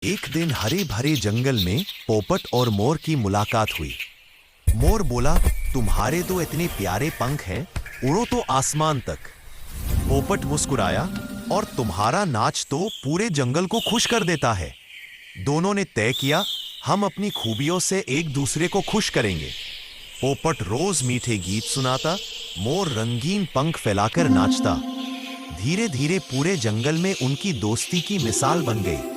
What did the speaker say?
एक दिन हरे भरे जंगल में पोपट और मोर की मुलाकात हुई। मोर बोला, तुम्हारे तो इतने प्यारे पंख हैं, उड़ो तो आसमान तक। पोपट मुस्कुराया, और तुम्हारा नाच तो पूरे जंगल को खुश कर देता है। दोनों ने तय किया, हम अपनी खूबियों से एक दूसरे को खुश करेंगे। पोपट रोज मीठे गीत सुनाता, मोर रंगीन पंख फैलाकर नाचता। धीरे धीरे पूरे जंगल में उनकी दोस्ती की मिसाल बन गई।